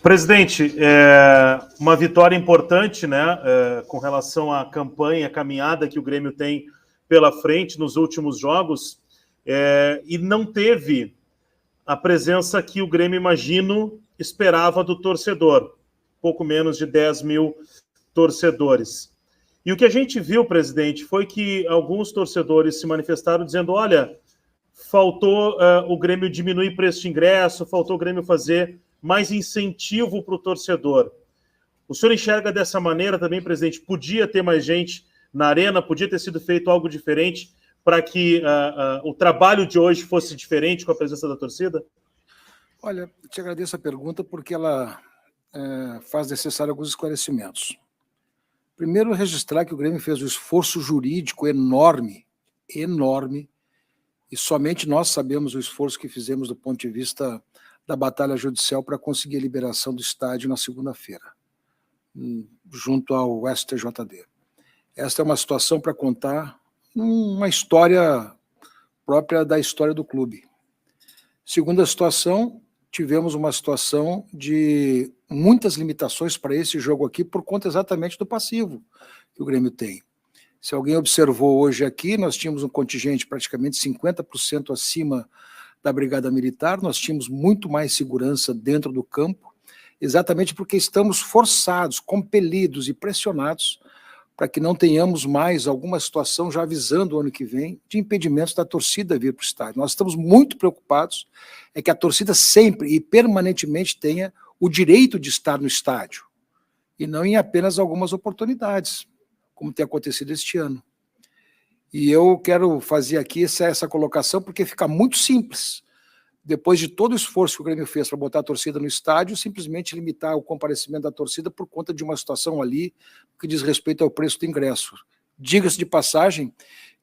Presidente, uma vitória importante, né, com relação à campanha, à caminhada que o Grêmio tem pela frente nos últimos jogos, e não teve a presença que o Grêmio, imagino, esperava do torcedor, pouco menos de 10 mil torcedores. E o que a gente viu, presidente, foi que alguns torcedores se manifestaram dizendo, olha, faltou o Grêmio diminuir preço de ingresso, faltou o Grêmio fazer mais incentivo para o torcedor. O senhor enxerga dessa maneira também, presidente? Podia ter mais gente na arena, podia ter sido feito algo diferente para que o trabalho de hoje fosse diferente com a presença da torcida? Olha, eu te agradeço a pergunta porque ela faz necessário alguns esclarecimentos. Primeiro, registrar que o Grêmio fez um esforço jurídico enorme, e somente nós sabemos o esforço que fizemos do ponto de vista da batalha judicial para conseguir a liberação do estádio na segunda-feira, junto ao STJD. Esta é uma situação para contar uma história própria da história do clube. Segunda situação, tivemos uma situação de muitas limitações para esse jogo aqui por conta exatamente do passivo que o Grêmio tem. Se alguém observou hoje aqui, nós tínhamos um contingente praticamente 50% acima da Brigada Militar, nós tínhamos muito mais segurança dentro do campo, exatamente porque estamos forçados, compelidos e pressionados para que não tenhamos mais alguma situação, já avisando o ano que vem, de impedimentos da torcida vir para o estádio. Nós estamos muito preocupados que a torcida sempre e permanentemente tenha o direito de estar no estádio, e não em apenas algumas oportunidades, como tem acontecido este ano. E eu quero fazer aqui essa colocação porque fica muito simples, depois de todo o esforço que o Grêmio fez para botar a torcida no estádio, simplesmente limitar o comparecimento da torcida por conta de uma situação ali que diz respeito ao preço do ingresso. Diga-se de passagem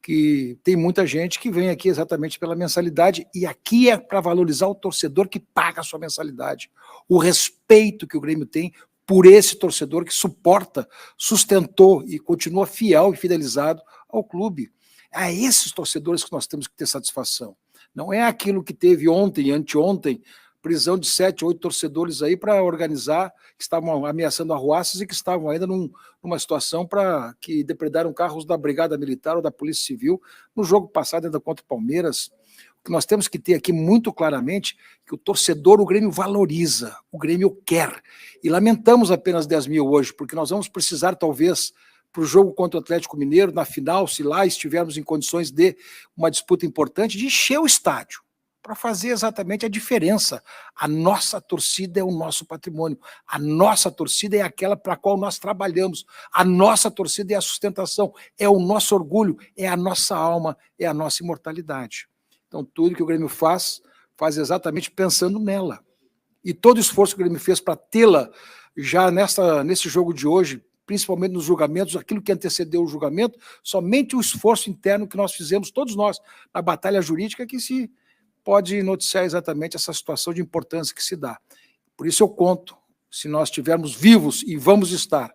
que tem muita gente que vem aqui exatamente pela mensalidade, e aqui é para valorizar o torcedor que paga a sua mensalidade. O respeito que o Grêmio tem por esse torcedor que suporta, sustentou e continua fiel e fidelizado ao clube. É a esses torcedores que nós temos que ter satisfação. Não é aquilo que teve ontem e anteontem, prisão de 7, 8 torcedores aí para organizar, que estavam ameaçando arruaças e que estavam ainda numa situação para que depredaram carros da Brigada Militar ou da Polícia Civil no jogo passado ainda contra o Palmeiras. O que nós temos que ter aqui muito claramente que o torcedor, o Grêmio valoriza, o Grêmio quer. E lamentamos apenas 10 mil hoje, porque nós vamos precisar talvez para o jogo contra o Atlético Mineiro, na final, se lá estivermos em condições de uma disputa importante, de encher o estádio, para fazer exatamente a diferença. A nossa torcida é o nosso patrimônio, a nossa torcida é aquela para a qual nós trabalhamos, a nossa torcida é a sustentação, é o nosso orgulho, é a nossa alma, é a nossa imortalidade. Então, tudo que o Grêmio faz exatamente pensando nela. E todo o esforço que o Grêmio fez para tê-la já nesse jogo de hoje, principalmente nos julgamentos, aquilo que antecedeu o julgamento, somente o esforço interno que nós fizemos, todos nós, na batalha jurídica, que se pode noticiar exatamente essa situação de importância que se dá. Por isso eu conto, se nós estivermos vivos, e vamos estar,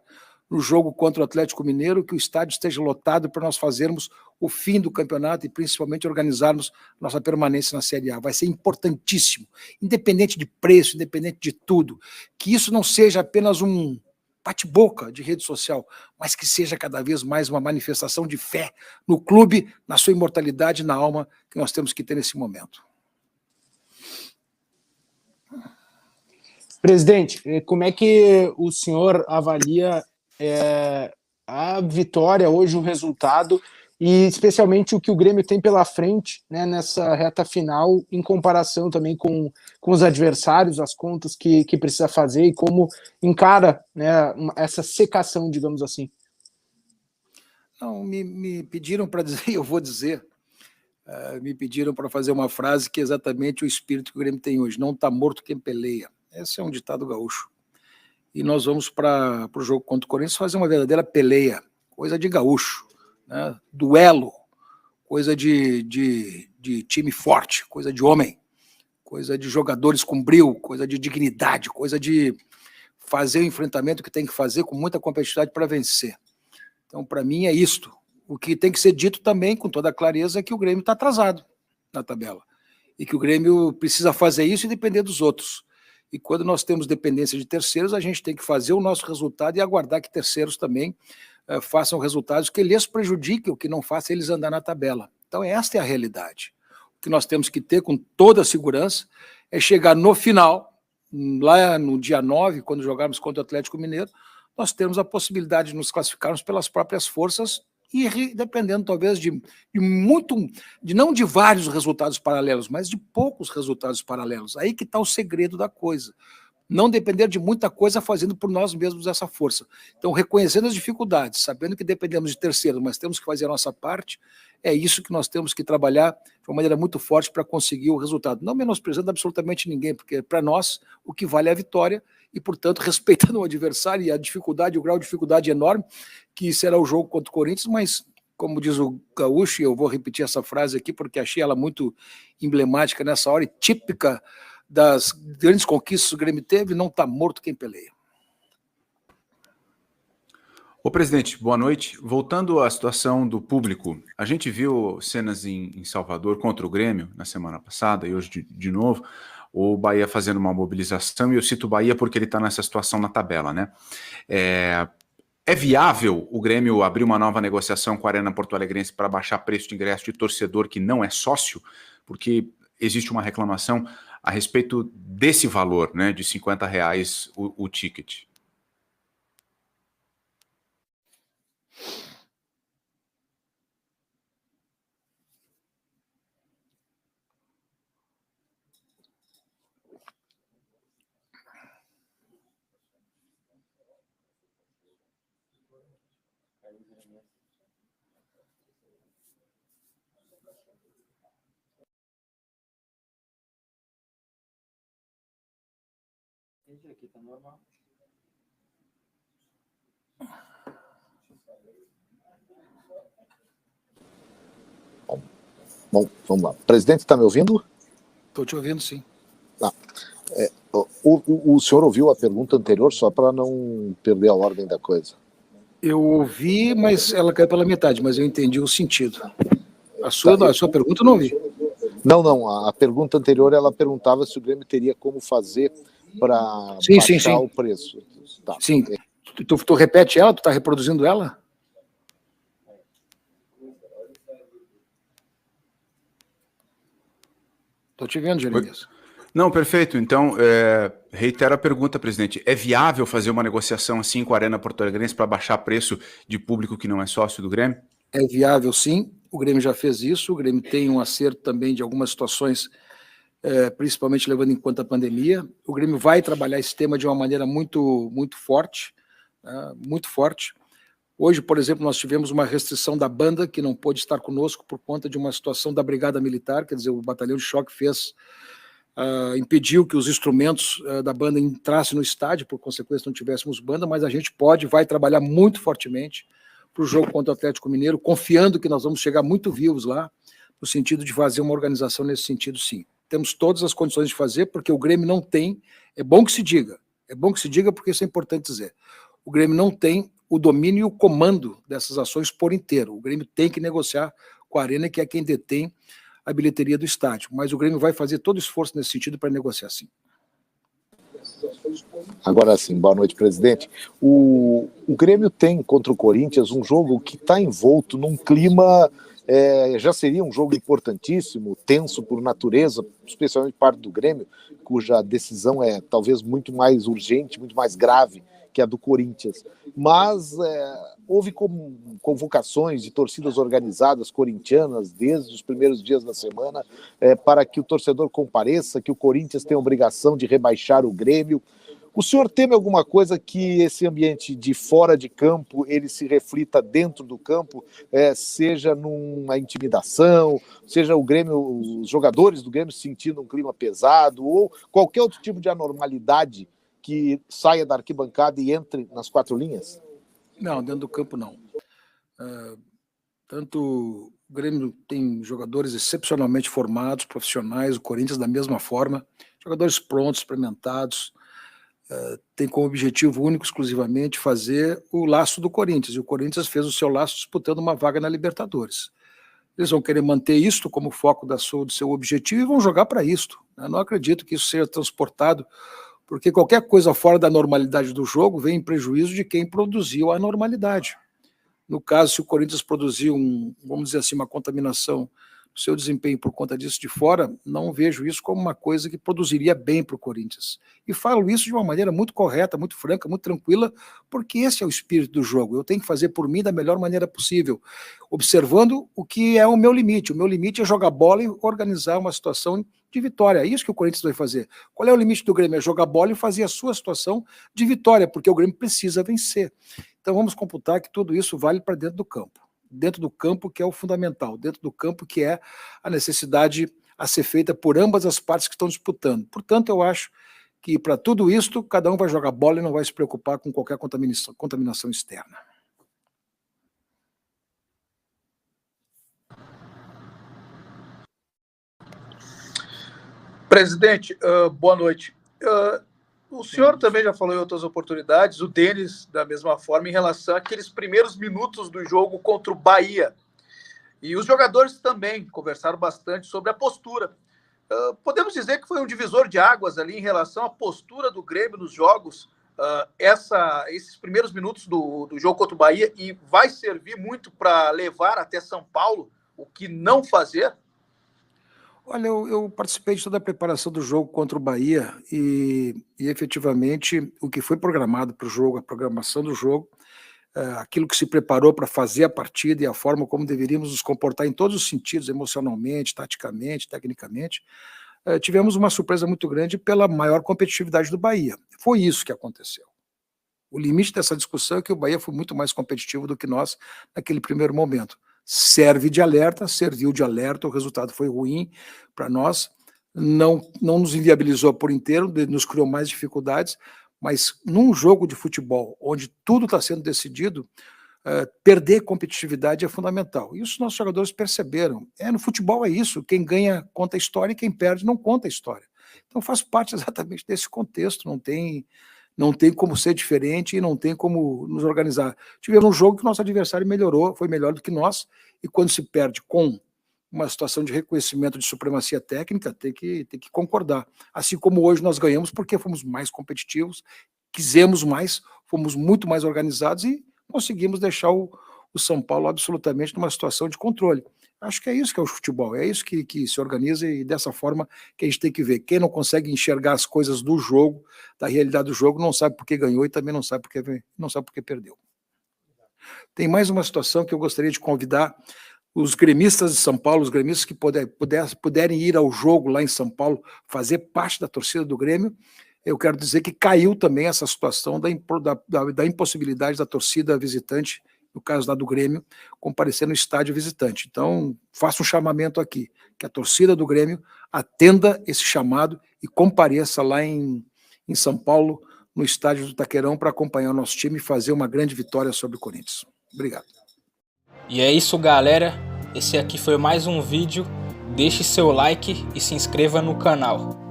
no jogo contra o Atlético Mineiro, que o estádio esteja lotado para nós fazermos o fim do campeonato e principalmente organizarmos nossa permanência na Série A. Vai ser importantíssimo, independente de preço, independente de tudo, que isso não seja apenas um bate-boca de rede social, mas que seja cada vez mais uma manifestação de fé no clube, na sua imortalidade, na alma que nós temos que ter nesse momento. Presidente, como é que o senhor avalia a vitória hoje, o resultado, e especialmente o que o Grêmio tem pela frente, né, nessa reta final, em comparação também com os adversários, as contas que precisa fazer e como encara, né, essa secação, digamos assim? Não, me pediram para dizer, e eu vou dizer, me pediram para fazer uma frase que é exatamente o espírito que o Grêmio tem hoje: não está morto quem peleia. Esse é um ditado gaúcho. E nós vamos para o jogo contra o Corinthians fazer uma verdadeira peleia, coisa de gaúcho, né? Duelo, coisa de time forte, coisa de homem, coisa de jogadores com brio, coisa de dignidade, coisa de fazer o enfrentamento que tem que fazer com muita competitividade para vencer. Então, para mim, é isto. O que tem que ser dito também, com toda clareza, é que o Grêmio está atrasado na tabela e que o Grêmio precisa fazer isso e depender dos outros. E quando nós temos dependência de terceiros, a gente tem que fazer o nosso resultado e aguardar que terceiros também façam resultados que lhes prejudiquem, o que não faça eles andar na tabela. Então, esta é a realidade. O que nós temos que ter com toda a segurança é chegar no final, lá no dia 9, quando jogarmos contra o Atlético Mineiro, nós temos a possibilidade de nos classificarmos pelas próprias forças e dependendo talvez de não de vários resultados paralelos, mas de poucos resultados paralelos. Aí que está o segredo da coisa. Não depender de muita coisa fazendo por nós mesmos essa força. Então, reconhecendo as dificuldades, sabendo que dependemos de terceiros, mas temos que fazer a nossa parte, é isso que nós temos que trabalhar de uma maneira muito forte para conseguir o resultado. Não menosprezando absolutamente ninguém, porque para nós o que vale é a vitória e, portanto, respeitando o adversário e a dificuldade, o grau de dificuldade enorme que será o jogo contra o Corinthians, mas, como diz o Gaúcho, e eu vou repetir essa frase aqui porque achei ela muito emblemática nessa hora e típica das grandes conquistas que o Grêmio teve, não está morto quem peleia. Ô, presidente, boa noite. Voltando à situação do público, a gente viu cenas em Salvador contra o Grêmio na semana passada e hoje de novo, o Bahia fazendo uma mobilização, e eu cito o Bahia porque ele está nessa situação na tabela, né? É viável o Grêmio abrir uma nova negociação com a Arena Porto Alegrense para baixar preço de ingresso de torcedor que não é sócio? Porque existe uma reclamação a respeito desse valor, né, de R$50 o ticket. Aqui tá normal. Bom, vamos lá. Presidente, está me ouvindo? Estou te ouvindo, sim. O senhor ouviu a pergunta anterior, só para não perder a ordem da coisa? Eu ouvi, mas ela caiu pela metade, mas eu entendi o sentido. A sua pergunta eu não ouvi. Não, a pergunta anterior, ela perguntava se o Grêmio teria como fazer para baixar o preço. Tá. Sim. Tu repete ela? Tu está reproduzindo ela? Estou te vendo, Jeremias. Não, perfeito. Então, reitero a pergunta, presidente. É viável fazer uma negociação assim com a Arena Porto Alegrense para baixar preço de público que não é sócio do Grêmio? É viável, sim. O Grêmio já fez isso. O Grêmio tem um acerto também de algumas situações, principalmente levando em conta a pandemia. O Grêmio vai trabalhar esse tema de uma maneira muito, muito forte, muito forte. Hoje, por exemplo, nós tivemos uma restrição da banda, que não pôde estar conosco por conta de uma situação da Brigada Militar, quer dizer, o Batalhão de Choque impediu que os instrumentos da banda entrassem no estádio, por consequência não tivéssemos banda, mas a gente vai trabalhar muito fortemente para o jogo contra o Atlético Mineiro, confiando que nós vamos chegar muito vivos lá, no sentido de fazer uma organização nesse sentido, sim. Temos todas as condições de fazer, porque o Grêmio não tem, é bom que se diga porque isso é importante dizer, o Grêmio não tem o domínio e o comando dessas ações por inteiro. O Grêmio tem que negociar com a Arena, que é quem detém a bilheteria do estádio, mas o Grêmio vai fazer todo o esforço nesse sentido para negociar, sim. Agora sim, boa noite, presidente. O Grêmio tem contra o Corinthians um jogo que está envolto num clima, já seria um jogo importantíssimo, tenso por natureza, especialmente parte do Grêmio, cuja decisão é talvez muito mais urgente, muito mais grave que a do Corinthians, mas houve convocações de torcidas organizadas corintianas desde os primeiros dias da semana para que o torcedor compareça, que o Corinthians tem a obrigação de rebaixar o Grêmio. O senhor teme alguma coisa que esse ambiente de fora de campo, ele se reflita dentro do campo, seja numa intimidação, seja o Grêmio, os jogadores do Grêmio sentindo um clima pesado, ou qualquer outro tipo de anormalidade que saia da arquibancada e entre nas quatro linhas? Não, dentro do campo não. Tanto o Grêmio tem jogadores excepcionalmente formados, profissionais, o Corinthians da mesma forma, jogadores prontos, experimentados, tem como objetivo único, exclusivamente, fazer o laço do Corinthians, e o Corinthians fez o seu laço disputando uma vaga na Libertadores. Eles vão querer manter isto como foco do seu objetivo e vão jogar para isto. Eu não acredito que isso seja transportado porque qualquer coisa fora da normalidade do jogo vem em prejuízo de quem produziu a normalidade. No caso, se o Corinthians produziu, vamos dizer assim, uma contaminação do seu desempenho por conta disso de fora, não vejo isso como uma coisa que produziria bem para o Corinthians. E falo isso de uma maneira muito correta, muito franca, muito tranquila, porque esse é o espírito do jogo. Eu tenho que fazer por mim da melhor maneira possível, observando o que é o meu limite. O meu limite é jogar bola e organizar uma situação de vitória. É isso que o Corinthians vai fazer. Qual é o limite do Grêmio? É jogar bola e fazer a sua situação de vitória, porque o Grêmio precisa vencer. Então vamos computar que tudo isso vale para dentro do campo. Dentro do campo que é o fundamental, dentro do campo que é a necessidade a ser feita por ambas as partes que estão disputando. Portanto, eu acho que para tudo isto, cada um vai jogar bola e não vai se preocupar com qualquer contaminação externa. Presidente, boa noite. O senhor também já falou em outras oportunidades, o Denis, da mesma forma, em relação àqueles primeiros minutos do jogo contra o Bahia. E os jogadores também conversaram bastante sobre a postura. Podemos dizer que foi um divisor de águas ali em relação à postura do Grêmio nos jogos, esses primeiros minutos do jogo contra o Bahia, e vai servir muito para levar até São Paulo o que não fazer? Olha, eu participei de toda a preparação do jogo contra o Bahia e efetivamente o que foi programado para o jogo, a programação do jogo, aquilo que se preparou para fazer a partida e a forma como deveríamos nos comportar em todos os sentidos, emocionalmente, taticamente, tecnicamente, tivemos uma surpresa muito grande pela maior competitividade do Bahia. Foi isso que aconteceu. O limite dessa discussão é que o Bahia foi muito mais competitivo do que nós naquele primeiro momento. Serve de alerta, serviu de alerta, o resultado foi ruim para nós, não nos inviabilizou por inteiro, nos criou mais dificuldades, mas num jogo de futebol, onde tudo está sendo decidido, perder competitividade é fundamental. E os nossos jogadores perceberam. No futebol é isso, quem ganha conta a história e quem perde não conta a história. Então faz parte exatamente desse contexto, não tem como ser diferente e não tem como nos organizar. Tivemos um jogo que o nosso adversário melhorou, foi melhor do que nós, e quando se perde com uma situação de reconhecimento de supremacia técnica, tem que concordar. Assim como hoje nós ganhamos porque fomos mais competitivos, quisemos mais, fomos muito mais organizados e conseguimos deixar o São Paulo absolutamente numa situação de controle. Acho que é isso que é o futebol, é isso que se organiza e dessa forma que a gente tem que ver. Quem não consegue enxergar as coisas do jogo, da realidade do jogo, não sabe por que ganhou e também não sabe por que perdeu. Tem mais uma situação que eu gostaria de convidar os gremistas de São Paulo, os gremistas que puderem ir ao jogo lá em São Paulo, fazer parte da torcida do Grêmio. Eu quero dizer que caiu também essa situação da impossibilidade da torcida visitante, no caso lá do Grêmio, comparecer no estádio visitante. Então, faço um chamamento aqui, que a torcida do Grêmio atenda esse chamado e compareça lá em São Paulo, no estádio do Taquerão, para acompanhar o nosso time e fazer uma grande vitória sobre o Corinthians. Obrigado. E é isso, galera. Esse aqui foi mais um vídeo. Deixe seu like e se inscreva no canal.